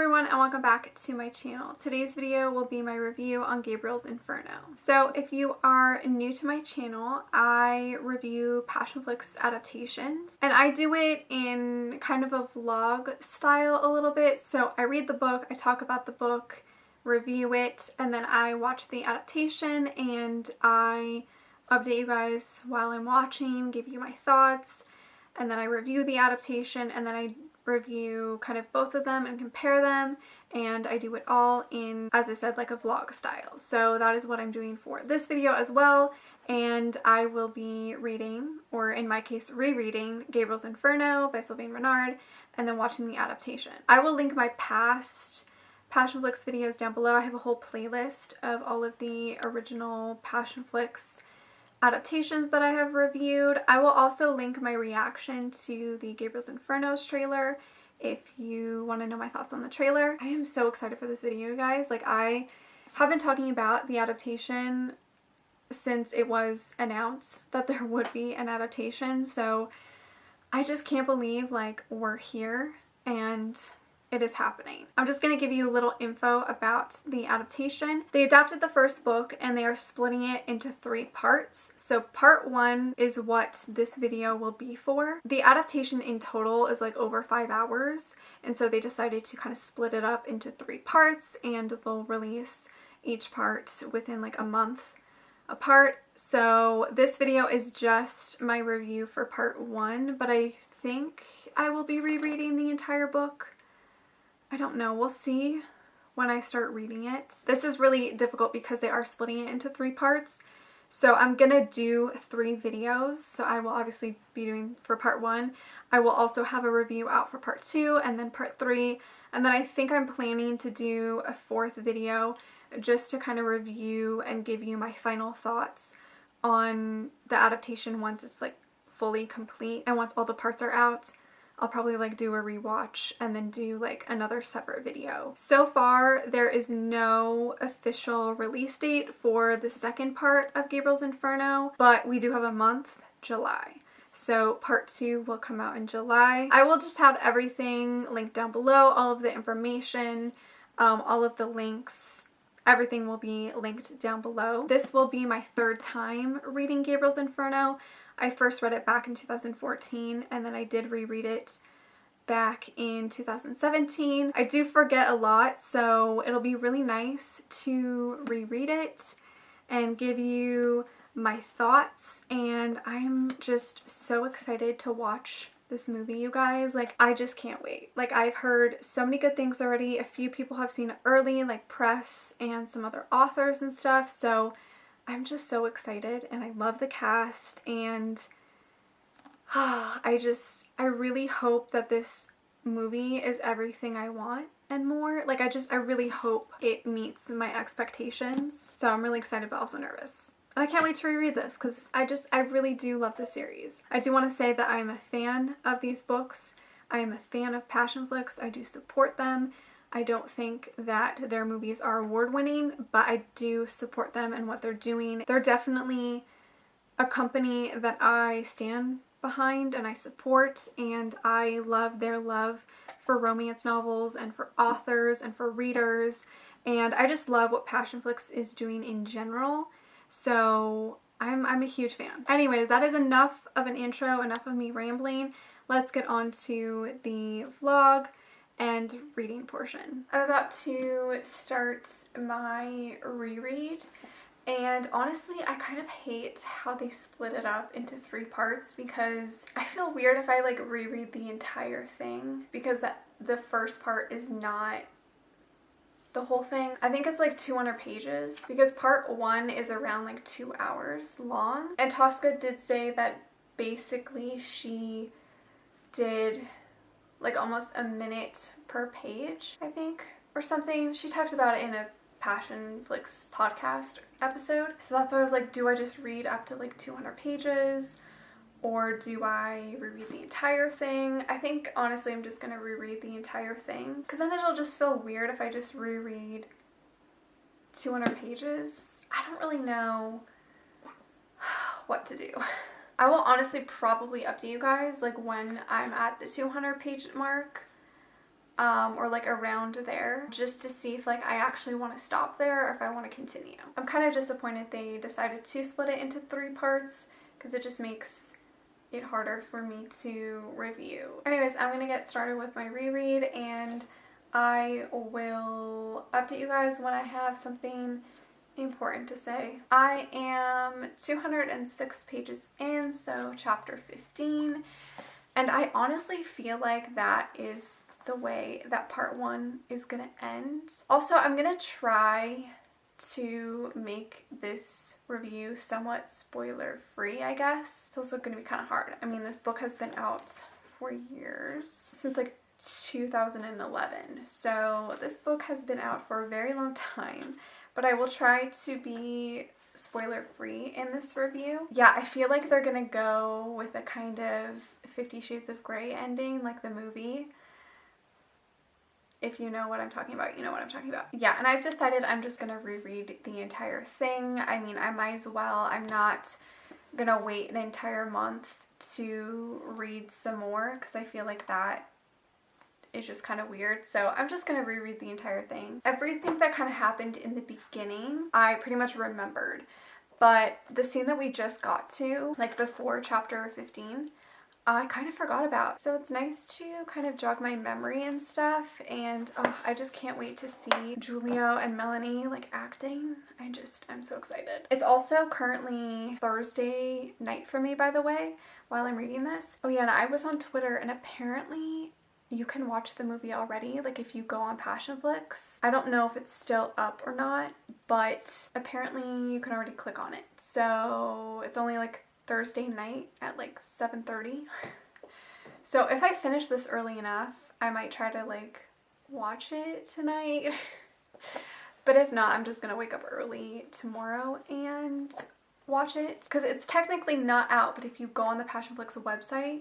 everyone and welcome back to my channel. Today's video will be my review on Gabriel's Inferno. So if you are new to my channel, I review passionflix adaptations and I do it in kind of a vlog style a little bit. So I read the book, I talk about the book, review it, and then I watch the adaptation and I update you guys while I'm watching, give you my thoughts, and then I review the adaptation and then I review kind of both of them and compare them, and I do it all in, as I said, like a vlog style. So that is what I'm doing for this video as well, and I will be reading, or in my case rereading, Gabriel's Inferno by Sylvain Renard and then watching the adaptation. I will link my past passionflix videos down below. I have a whole playlist of all of the original passionflix adaptations that I have reviewed. I will also link my reaction to the Gabriel's Inferno's trailer if you want to know my thoughts on the trailer. I am so excited for this video, guys. Like, I have been talking about the adaptation since it was announced that there would be an adaptation, so I just can't believe like we're here and it is happening. I'm just going to give you a little info about the adaptation. They adapted the first book and they are splitting it into 3 parts. So part 1 is what this video will be for. The adaptation in total is like over 5 hours, and so they decided to kind of split it up into 3 parts, and they'll release each part within like a month apart. So this video is just my review for part 1, but I think I will be rereading the entire book. I don't know, we'll see when I start reading it. This is really difficult because they are splitting it into 3 parts. So I'm gonna do 3 videos. So I will obviously be doing for part 1. I will also have a review out for part 2 and then part 3. And then I think I'm planning to do a 4th video just to kind of review and give you my final thoughts on the adaptation once it's like fully complete and once all the parts are out. I'll probably like do a rewatch and then do like another separate video. So far, there is no official release date for the second part of Gabriel's Inferno, but we do have a month, July. So part 2 will come out in July. I will just have everything linked down below, all of the information, all of the links. Everything will be linked down below. This will be my 3rd time reading Gabriel's Inferno. I first read it back in 2014 and then I did reread it back in 2017. I do forget a lot, so it'll be really nice to reread it and give you my thoughts, and I'm just so excited to watch this movie, you guys. Like, I just can't wait. Like, I've heard so many good things already. A few people have seen it early, like press and some other authors and stuff, so I'm just so excited, and I love the cast, and I really hope that this movie is everything I want and more. Like, I really hope it meets my expectations. So I'm really excited but also nervous. And I can't wait to reread this because I really do love the series. I do want to say that I am a fan of these books. I am a fan of passionflix. I do support them. I don't think that their movies are award-winning, but I do support them and what they're doing. They're definitely a company that I stand behind and I support, and I love their love for romance novels and for authors and for readers, and I just love what passionflix is doing in general. So I'm a huge fan. Anyways, that is enough of an intro, enough of me rambling. Let's get on to the vlog and reading portion. I'm about to start my reread, and honestly I kind of hate how they split it up into 3 parts because I feel weird if I like reread the entire thing because the first part is not the whole thing. I think it's like 200 pages because part 1 is around like 2 hours long, and Tosca did say that basically she did like almost a minute per page, I think, or something. She talked about it in a passionflix podcast episode. So that's why I was like, do I just read up to like 200 pages or do I reread the entire thing? I think honestly I'm just gonna reread the entire thing because then it'll just feel weird if I just reread 200 pages. I don't really know what to do. I will honestly probably update you guys like when I'm at the 200 page mark. or like around there, just to see if like I actually want to stop there or if I want to continue. I'm kind of disappointed they decided to split it into 3 parts because it just makes it harder for me to review. Anyways, I'm gonna get started with my reread, and I will update you guys when I have something important to say. I am 206 pages in, so chapter 15, and I honestly feel like that is the way that part 1 is gonna end. Also, I'm gonna try to make this review somewhat spoiler free, I guess. It's also gonna be kind of hard. I mean, this book has been out for years, since like 2011, so this book has been out for a very long time, but I will try to be spoiler free in this review. Yeah, I feel like they're gonna go with a kind of 50 Shades of Grey ending, like the movie. If you know what I'm talking about, you know what I'm talking about. Yeah, and I've decided I'm just gonna reread the entire thing. I mean, I might as well. I'm not gonna wait an entire month to read some more because I feel like that is just kind of weird. So I'm just gonna reread the entire thing. Everything that kind of happened in the beginning, I pretty much remembered. But the scene that we just got to, like before chapter 15, I kind of forgot about. So it's nice to kind of jog my memory and stuff, and I just can't wait to see Julia and Melanie like acting. I'm so excited. It's also currently Thursday night for me, by the way, while I'm reading this. Oh yeah, and I was on Twitter, and apparently you can watch the movie already, like if you go on passionflix. I don't know if it's still up or not, but apparently you can already click on it. So it's only like Thursday night at like 7:30. So if I finish this early enough, I might try to like watch it tonight. But if not, I'm just gonna wake up early tomorrow and watch it, because it's technically not out, but if you go on the passionflix website,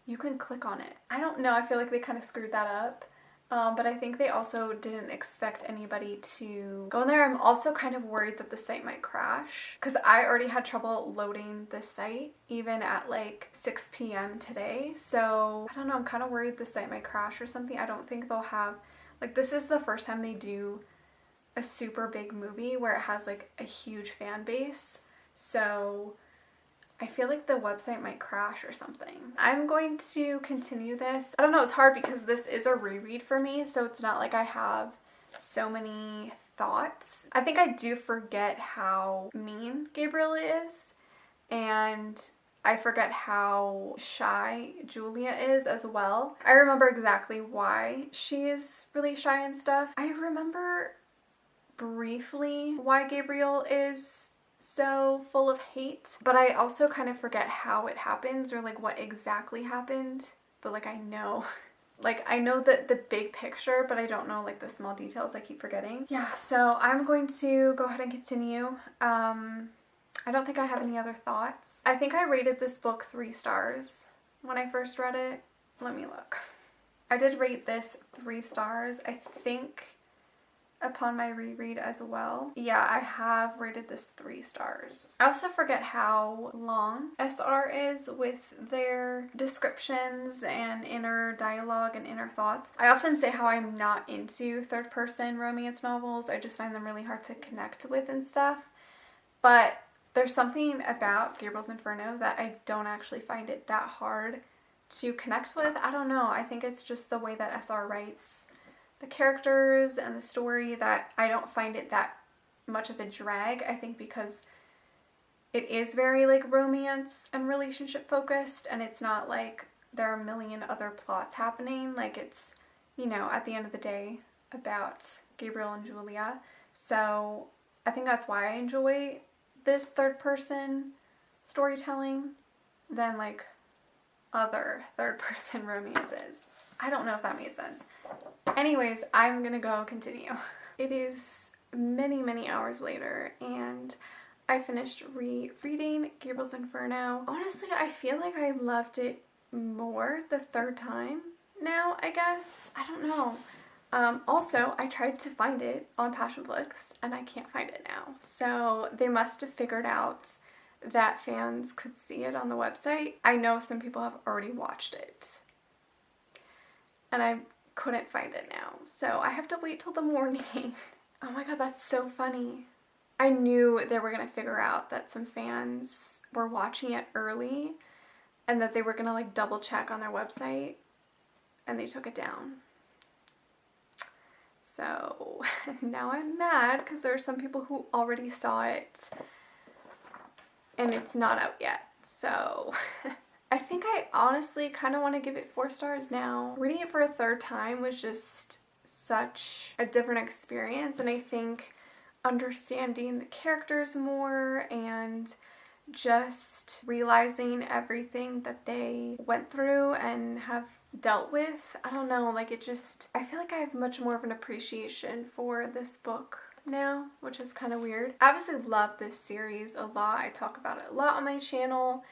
you can click on it. I don't know, I feel like they kind of screwed that up. But I think they also didn't expect anybody to go in there. I'm also kind of worried that the site might crash, because I already had trouble loading the site even at like 6 p.m. today. So I don't know, I'm kind of worried the site might crash or something. I don't think they'll have, like, this is the first time they do a super big movie where it has like a huge fan base. So I feel like the website might crash or something. I'm going to continue this. I don't know, it's hard because this is a reread for me, so it's not like I have so many thoughts. I think I do forget how mean Gabriel is, and I forget how shy Julia is as well. I remember exactly why she is really shy and stuff. I remember briefly why Gabriel is so full of hate, but I also kind of forget how it happens or like what exactly happened. But like I know the big picture, but I don't know like the small details. I keep forgetting. Yeah, so I'm going to go ahead and continue. I don't think I have any other thoughts. I think I rated this book 3 stars when I first read it. Let me look. I did rate this 3 stars, I think, upon my reread as well. Yeah, I have rated this 3 stars. I also forget how long SR is with their descriptions and inner dialogue and inner thoughts. I often say how I'm not into third-person romance novels. I just find them really hard to connect with and stuff. But there's something about Gabriel's Inferno that I don't actually find it that hard to connect with. I don't know. I think it's just the way that SR writes the characters and the story that I don't find it that much of a drag. I think because it is very like romance and relationship focused, and it's not like there are a million other plots happening. Like it's, you know, at the end of the day about Gabriel and Julia. So I think that's why I enjoy this third person storytelling than like other third person romances. I don't know if that made sense. Anyways, I'm gonna go continue. It is many, many hours later, and I finished rereading Gabriel's Inferno. Honestly, I feel like I loved it more the 3rd time now, I guess. I don't know. Also, I tried to find it on passionflix, and I can't find it now. So they must have figured out that fans could see it on the website. I know some people have already watched it, and I couldn't find it now. So I have to wait till the morning. Oh my god, that's so funny. I knew they were going to figure out that some fans were watching it early and that they were going to like double check on their website, and they took it down. So now I'm mad because there are some people who already saw it and it's not out yet. So I think I honestly kind of want to give it 4 stars now. Reading it for a 3rd time was just such a different experience, and I think understanding the characters more and just realizing everything that they went through and have dealt with, I don't know, like it just, I feel like I have much more of an appreciation for this book now, which is kind of weird. I obviously love this series a lot. I talk about it a lot on my channel,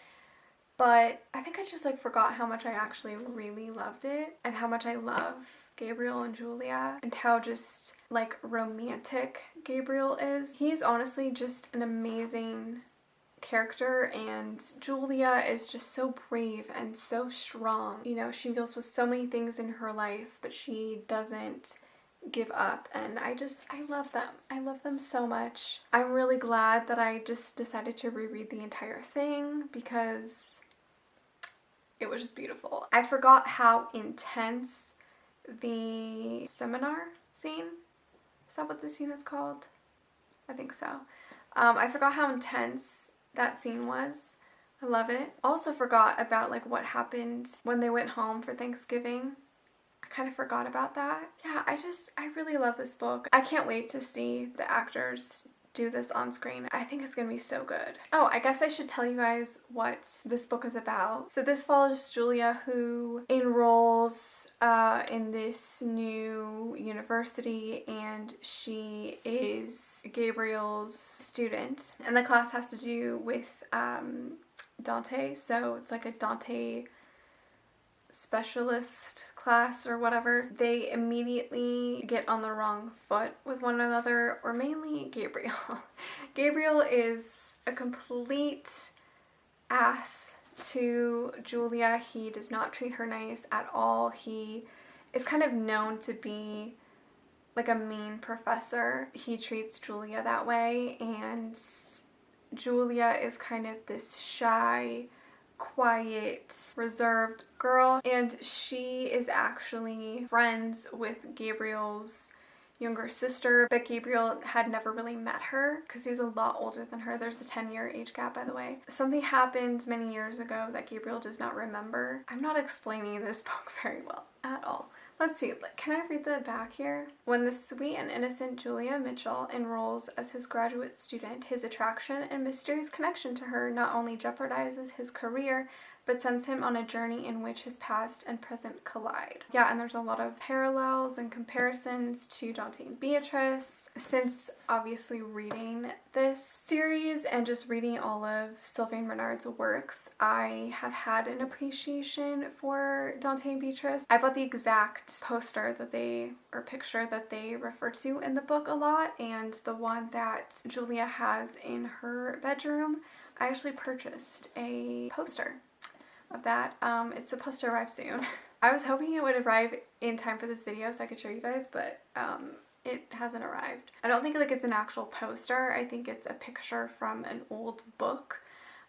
but I think I just like forgot how much I actually really loved it and how much I love Gabriel and Julia and how just like romantic Gabriel is. He's honestly just an amazing character, and Julia is just so brave and so strong. You know, she deals with so many things in her life, but she doesn't give up, and I love them. I love them so much. I'm really glad that I just decided to reread the entire thing because it was just beautiful. I forgot how intense the seminar scene, is that what the scene is called? I think so. I forgot how intense that scene was. I love it. Also forgot about like what happened when they went home for Thanksgiving. I kind of forgot about that. Yeah, I really love this book. I can't wait to see the actors do this on screen. I think it's gonna be so good. Oh, I guess I should tell you guys what this book is about. So this follows Julia, who enrolls in this new university, and she is Gabriel's student, and the class has to do with Dante, so it's like a Dante specialist class or whatever. They immediately get on the wrong foot with one another, or mainly Gabriel. Gabriel is a complete ass to Julia. He does not treat her nice at all. He is kind of known to be like a mean professor. He treats Julia that way, and Julia is kind of this shy, quiet, reserved girl, and she is actually friends with Gabriel's younger sister, but Gabriel had never really met her because he's a lot older than her. There's a 10-year age gap, by the way. Something happened many years ago that Gabriel does not remember. I'm not explaining this book very well at all. Let's see, can I read the back here? When the sweet and innocent Julia Mitchell enrolls as his graduate student, his attraction and mysterious connection to her not only jeopardizes his career, but sends him on a journey in which his past and present collide. Yeah, and there's a lot of parallels and comparisons to Dante and Beatrice. Since obviously reading this series and just reading all of Sylvain Renard's works, I have had an appreciation for Dante and Beatrice. I bought the exact poster that picture that they refer to in the book a lot, and the one that Julia has in her bedroom, I actually purchased a poster of that. It's supposed to arrive soon. I was hoping it would arrive in time for this video so I could show you guys, but it hasn't arrived. I don't think like it's an actual poster. I think it's a picture from an old book.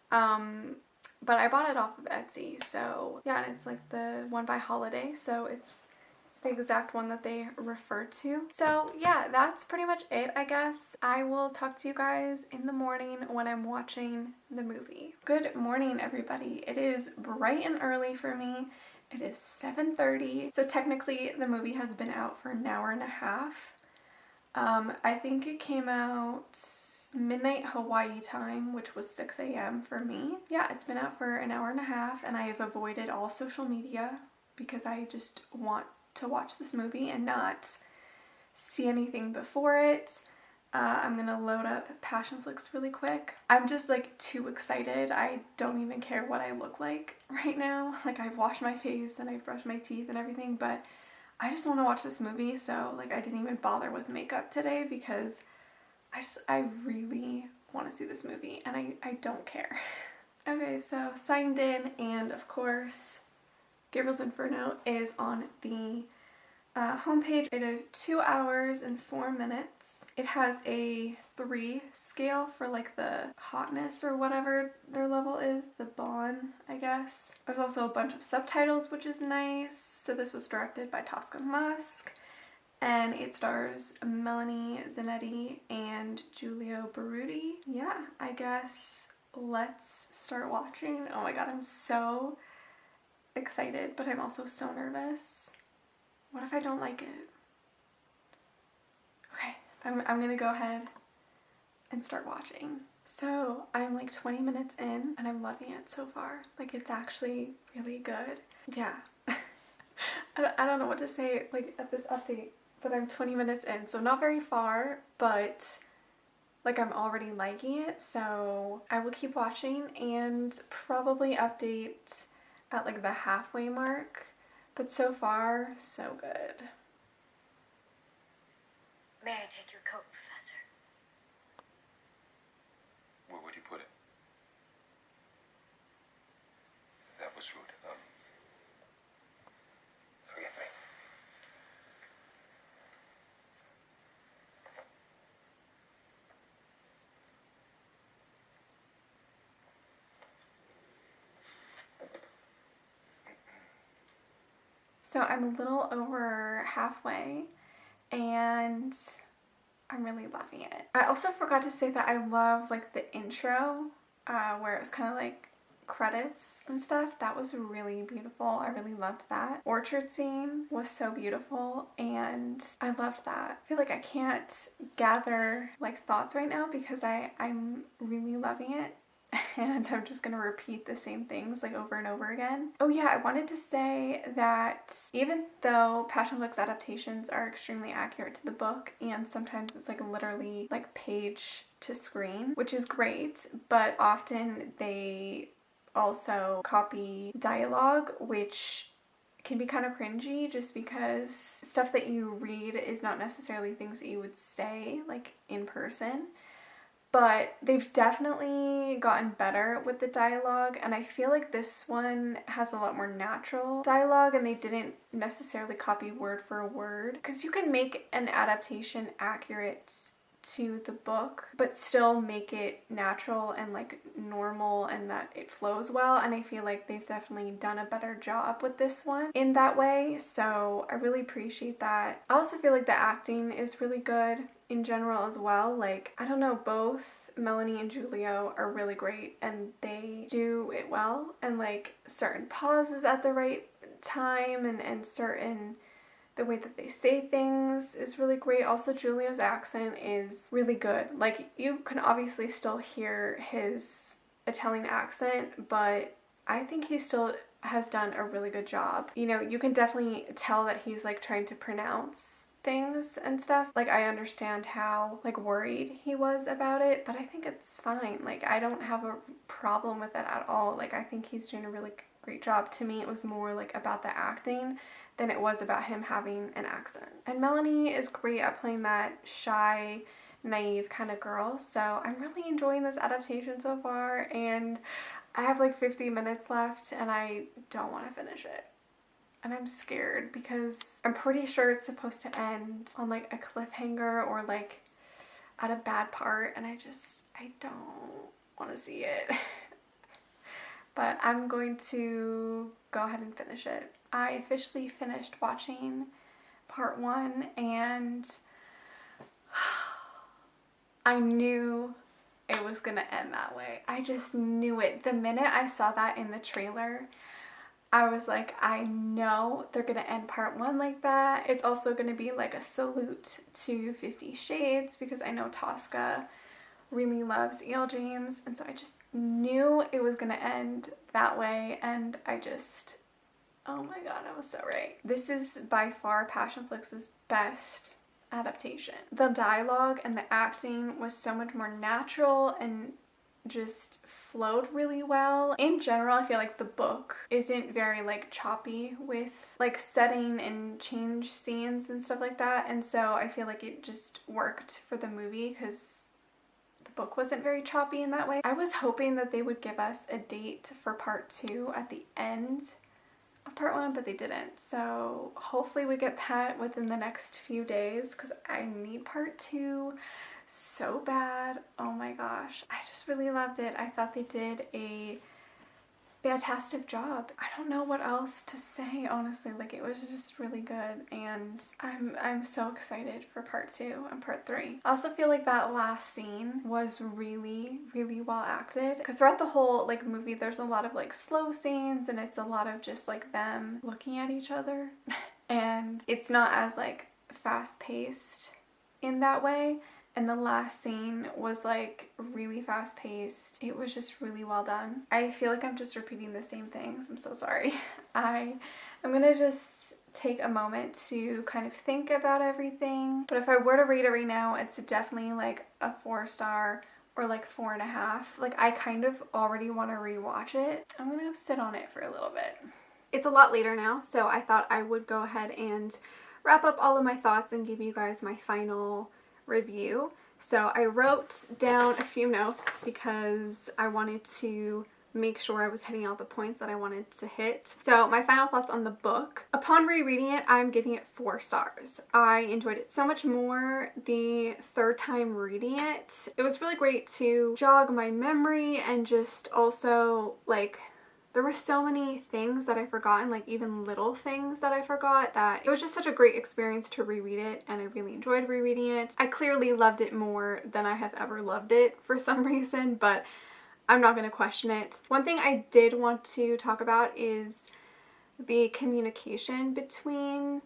But I bought it off of Etsy, so yeah, and it's like the one by Holiday, so it's the exact one that they refer to. So yeah, that's pretty much it, I guess. I will talk to you guys in the morning when I'm watching the movie. Good morning, everybody. It is bright and early for me. It is 7:30, so technically the movie has been out for an hour and a half. I think it came out midnight Hawaii time, which was 6 a.m. for me. Yeah, it's been out for an hour and a half, and I have avoided all social media because I just want to watch this movie and not see anything before it. I'm gonna load up passionflix really quick. I'm just like too excited. I don't even care what I look like right now. Like, I've washed my face and I've brushed my teeth and everything, but I just want to watch this movie, so like I didn't even bother with makeup today because I really want to see this movie and I don't care. Okay, so signed in, and of course Gabriel's Inferno is on the Homepage, it is 2 hours and 4 minutes. It has a 3 scale for like the hotness or whatever their level is, the bond, I guess. There's also a bunch of subtitles, which is nice. So this was directed by Tosca Musk, and it stars Melanie Zanetti and Giulio Baruti. Yeah, I guess let's start watching. Oh my god, I'm so excited, but I'm also so nervous. What if I don't like it? Okay, I'm gonna go ahead and start watching. So I'm like 20 minutes in and I'm loving it so far. Like, it's actually really good. Yeah. I don't know what to say like at this update, but I'm 20 minutes in, so not very far, but like I'm already liking it. So I will keep watching and probably update at like the halfway mark. But so far, so good. May I take your coat, Professor? Where would you put it? That was rude. Forgive me. So I'm a little over halfway and I'm really loving it. I also forgot to say that I love like the intro where it was kind of like credits and stuff. That was really beautiful. I really loved that. Orchard scene was so beautiful and I loved that. I feel like I can't gather like thoughts right now because I'm really loving it. And I'm just gonna repeat the same things like over and over again. Oh yeah, I wanted to say that even though passionflix adaptations are extremely accurate to the book, and sometimes it's like literally like page to screen, which is great, but often they also copy dialogue, which can be kind of cringy just because stuff that you read is not necessarily things that you would say like in person. But they've definitely gotten better with the dialogue, and I feel like this one has a lot more natural dialogue and they didn't necessarily copy word for word, because you can make an adaptation accurate to the book but still make it natural and like normal and that it flows well, and I feel like they've definitely done a better job with this one in that way, so I really appreciate that. I also feel like the acting is really good in general as well. Like, I don't know, both Melanie and Giulio are really great and they do it well, and like certain pauses at the right time and certain the way that they say things is really great. Also, Giulio's accent is really good. Like, you can obviously still hear his Italian accent, but I think he still has done a really good job. You know, you can definitely tell that he's like trying to pronounce things and stuff. Like, I understand how like worried he was about it, but I think it's fine. Like, I don't have a problem with it at all. Like, I think he's doing a really great job. To me, it was more like about the acting than it was about him having an accent. And Melanie is great at playing that shy, naive kind of girl, so I'm really enjoying this adaptation so far, and I have like 50 minutes left and I don't want to finish it. And I'm scared because I'm pretty sure it's supposed to end on like a cliffhanger or like at a bad part, and I don't want to see it. But I'm going to go ahead and finish it. I officially finished watching part 1 and I knew it was gonna end that way. I just knew it. The minute I saw that in the trailer, I was like, I know they're gonna end part 1 like that. It's also gonna be like a salute to 50 Shades because I know Tosca really loves E.L. James, and so I just knew it was gonna end that way, and I just, oh my god, I was so right. This is by far passionflix's best adaptation. The dialogue and the acting was so much more natural and just flowed really well. In general, I feel like the book isn't very like choppy with like setting and change scenes and stuff like that, and so I feel like it just worked for the movie because the book wasn't very choppy in that way. I was hoping that they would give us a date for part 2 at the end of part 1, but they didn't. So hopefully we get that within the next few days because I need part 2 so bad. Oh my gosh. I just really loved it. I thought they did a fantastic job. I don't know what else to say, honestly. Like, it was just really good, and I'm so excited for part 2 and part 3. I also feel like that last scene was really, really well acted, because throughout the whole like movie there's a lot of like slow scenes, and it's a lot of just like them looking at each other and it's not as like fast paced in that way. And the last scene was like really fast paced. It was just really well done. I feel like I'm just repeating the same things. I'm so sorry. I'm gonna just take a moment to kind of think about everything. But if I were to rate it right now, it's definitely like a 4-star or like 4.5. Like, I kind of already want to rewatch it. I'm gonna sit on it for a little bit. It's a lot later now, so I thought I would go ahead and wrap up all of my thoughts and give you guys my final review. So I wrote down a few notes because I wanted to make sure I was hitting all the points that I wanted to hit. So my final thoughts on the book. Upon rereading it, I'm giving it 4 stars. I enjoyed it so much more the third time reading it. It was really great to jog my memory, and just also like there were so many things that I forgotten, like even little things that I forgot, that it was just such a great experience to reread it, and I really enjoyed rereading it. I clearly loved it more than I have ever loved it for some reason, but I'm not going to question it. One thing I did want to talk about is the communication between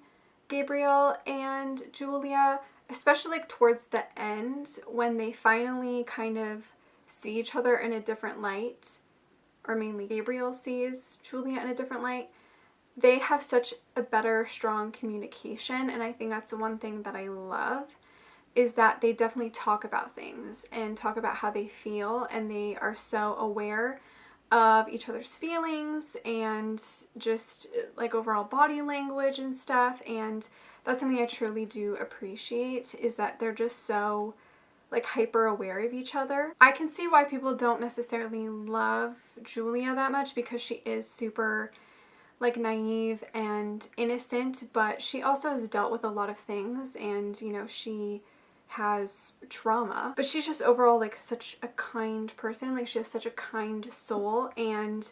Gabriel and Julia, especially like towards the end when they finally kind of see each other in a different light, or mainly Gabriel sees Julia in a different light. They have such a better, strong communication, and I think that's the one thing that I love, is that they definitely talk about things and talk about how they feel, and they are so aware of each other's feelings and just like overall body language and stuff. And that's something I truly do appreciate, is that they're just so like hyper aware of each other. I can see why people don't necessarily love Julia that much, because she is super like naive and innocent, but she also has dealt with a lot of things, and you know, she has trauma, but she's just overall like such a kind person. Like, she has such a kind soul, and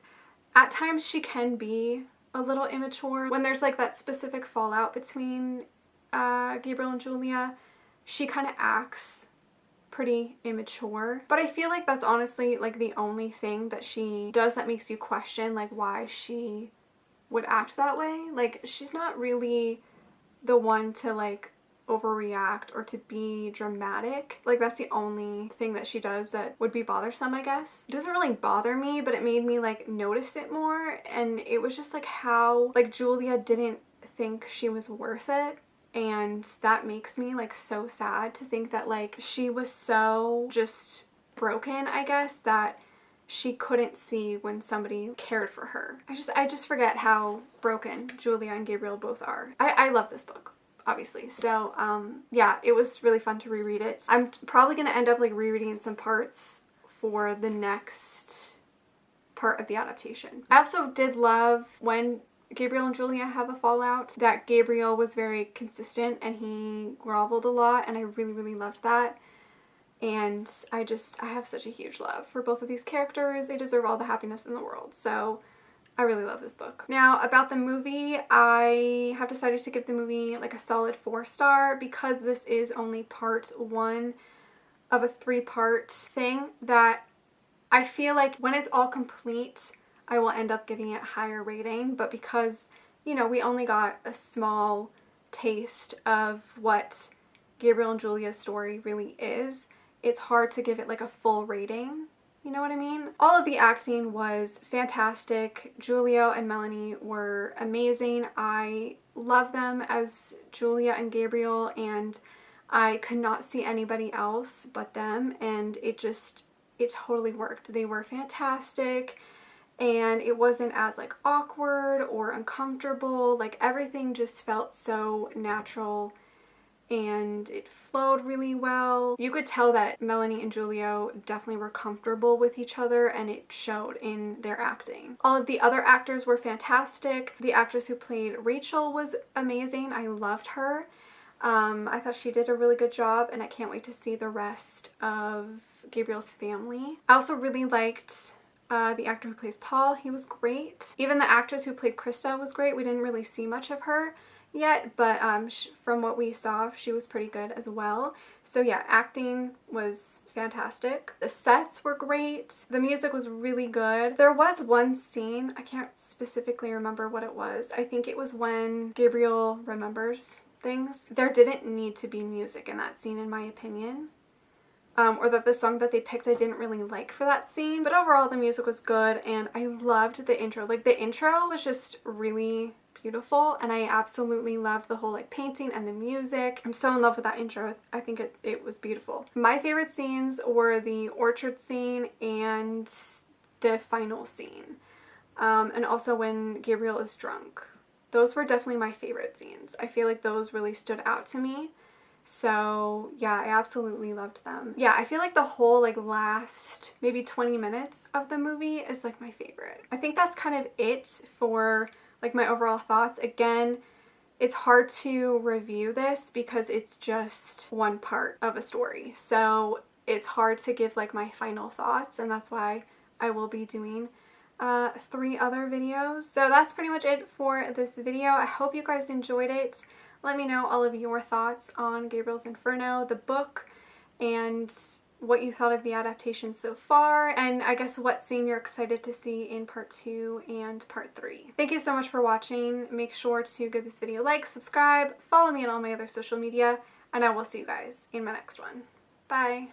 at times she can be a little immature. When there's like that specific fallout between Gabriel and Julia, she kind of acts pretty immature, but I feel like that's honestly like the only thing that she does that makes you question like why she would act that way. Like, she's not really the one to like overreact or to be dramatic. Like, that's the only thing that she does that would be bothersome, I guess. It doesn't really bother me, but it made me like notice it more, and it was just like how like Julia didn't think she was worth it. And that makes me like so sad to think that like she was so just broken, I guess, that she couldn't see when somebody cared for her. I just forget how broken Julia and Gabriel both are. I love this book, obviously. So yeah, it was really fun to reread it. I'm probably gonna end up like rereading some parts for the next part of the adaptation. I also did love when Gabriel and Julia have a fallout, that Gabriel was very consistent and he groveled a lot, and I really, really loved that. And I have such a huge love for both of these characters. They deserve all the happiness in the world. So I really love this book. Now, about the movie, I have decided to give the movie like a solid 4-star, because this is only part 1 of a 3-part thing that I feel like when it's all complete, I will end up giving it a higher rating. But because, you know, we only got a small taste of what Gabriel and Julia's story really is, it's hard to give it like a full rating. You know what I mean? All of the acting was fantastic. Julia and Melanie were amazing. I love them as Julia and Gabriel, and I could not see anybody else but them, and it totally worked. They were fantastic, and it wasn't as like awkward or uncomfortable. Like, everything just felt so natural and it flowed really well. You could tell that Melanie and Julio definitely were comfortable with each other, and it showed in their acting. All of the other actors were fantastic. The actress who played Rachel was amazing. I loved her. I thought she did a really good job, and I can't wait to see the rest of Gabriel's family. I also really liked the actor who plays Paul. He was great. Even the actress who played Krista was great. We didn't really see much of her yet, but from what we saw, she was pretty good as well. So yeah, acting was fantastic. The sets were great. The music was really good. There was one scene, I can't specifically remember what it was. I think it was when Gabriel remembers things. There didn't need to be music in that scene, in my opinion. Or that the song that they picked I didn't really like for that scene. But overall, the music was good, and I loved the intro. Like, the intro was just really beautiful, and I absolutely loved the whole like painting and the music. I'm so in love with that intro. I think it was beautiful. My favorite scenes were the orchard scene and the final scene. And also when Gabriel is drunk. Those were definitely my favorite scenes. I feel like those really stood out to me. So yeah, I absolutely loved them. Yeah, I feel like the whole like last maybe 20 minutes of the movie is like my favorite. I think that's kind of it for like my overall thoughts. Again, it's hard to review this because it's just one part of a story. So it's hard to give like my final thoughts, and that's why I will be doing 3 other videos. So that's pretty much it for this video. I hope you guys enjoyed it. Let me know all of your thoughts on Gabriel's Inferno, the book, and what you thought of the adaptation so far, and I guess what scene you're excited to see in part 2 and part 3. Thank you so much for watching. Make sure to give this video a like, subscribe, follow me on all my other social media, and I will see you guys in my next one. Bye!